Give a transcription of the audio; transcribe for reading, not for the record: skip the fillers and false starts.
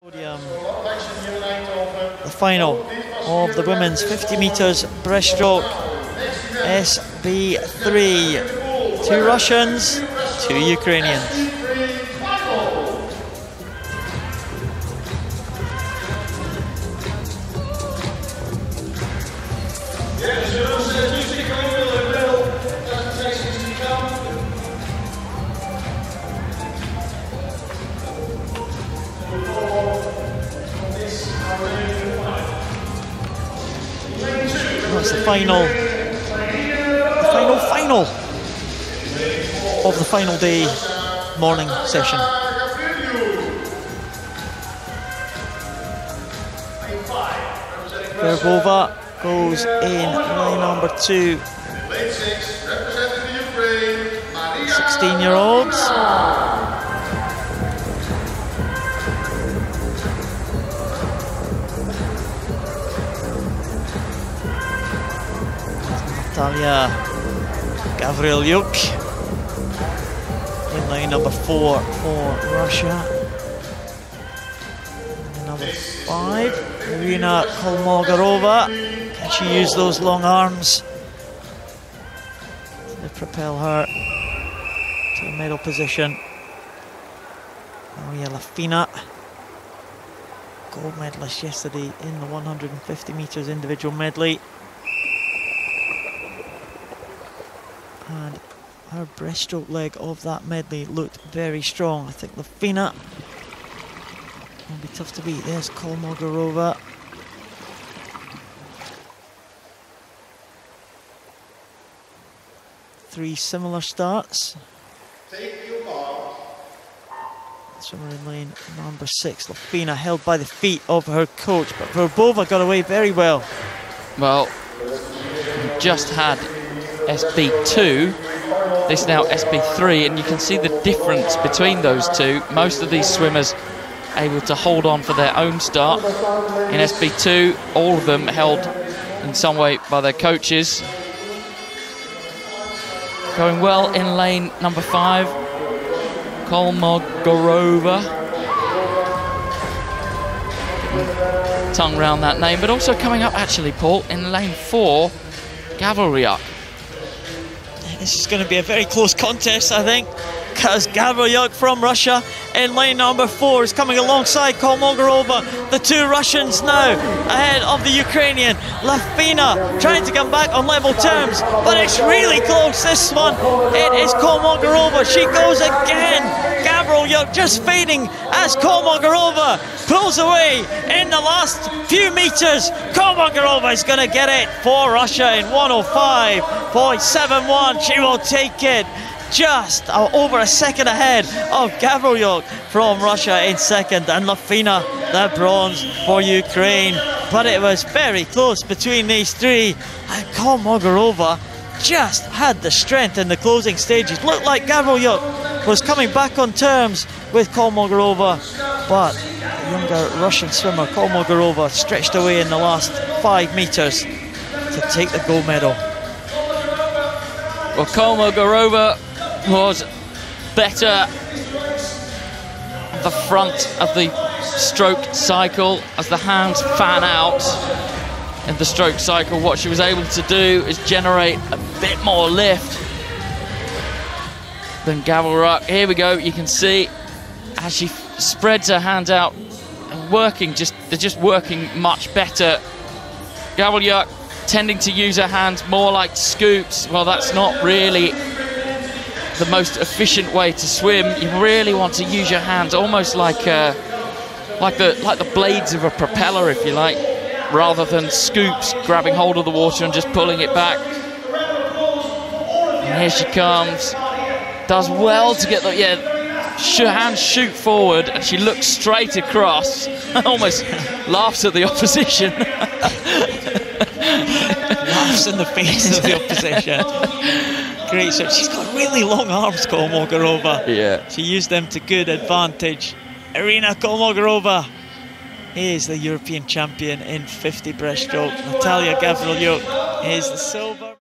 The final of the women's 50 metres breaststroke, SB3. 2 Russians, 2 Ukrainians. That's the final of the final day morning session. Verbova goes in line number 2. 16-year-olds. Natalia Gavrilyuk in line number 4 for Russia. And number 5, Irina Kolmogorova. Can she use those long arms to propel her to a medal position? Maria Lafina, gold medalist yesterday in the 150 metres individual medley. And her breaststroke leg of that medley looked very strong. I think Lafina will be tough to beat. There's Kolmogorova. Three similar starts. Swimmer in lane number 6. Lafina held by the feet of her coach, but Verbova got away very well. Well, we just had SB2, this now SB3, and you can see the difference between those two. Most of these swimmers able to hold on for their own start. In SB2, all of them held in some way by their coaches. Going well in lane number 5, Kolmogorova. Tongue round that name, but also coming up actually, Paul, in lane 4, Gavrilyuk. This is going to be a very close contest, I think, because Gavrilyuk from Russia in lane number 4 is coming alongside Kolmogorova. The 2 Russians now ahead of the Ukrainian. Lafina trying to come back on level terms, but it's really close, this one. It is Kolmogorova. She goes again. Gavrilyuk just fading as Kolmogorova pulls away in the last few meters. Kolmogorova is going to get it for Russia in 105.71. She will take it just over a second ahead of Gavrilyuk from Russia in second, and Lafina the bronze for Ukraine. But it was very close between these 3, and Kolmogorova just had the strength in the closing stages. Looked like Gavrilyuk was coming back on terms with Kolmogorova, but the younger Russian swimmer Kolmogorova stretched away in the last 5 meters to take the gold medal. Well, Kolmogorova was better at the front of the stroke cycle. As the hands fan out in the stroke cycle, what she was able to do is generate a bit more lift than Gavrilyuk. Here we go, you can see as she spreads her hands out and they're just working much better. Gavrilyuk tending to use her hands more like scoops. Well, that's not really the most efficient way to swim. You really want to use your hands almost like the blades of a propeller, if you like, rather than scoops, grabbing hold of the water and just pulling it back. And here she comes. Does well to get the hands shoot forward, and she looks straight across. Almost laughs at the opposition. Laughs in the face of the opposition. Great, so she's got really long arms, Kolmogorova. Yeah. She used them to good advantage. Irina Kolmogorova is the European champion in 50 breaststroke. Natalia Gavrilyuk is the silver.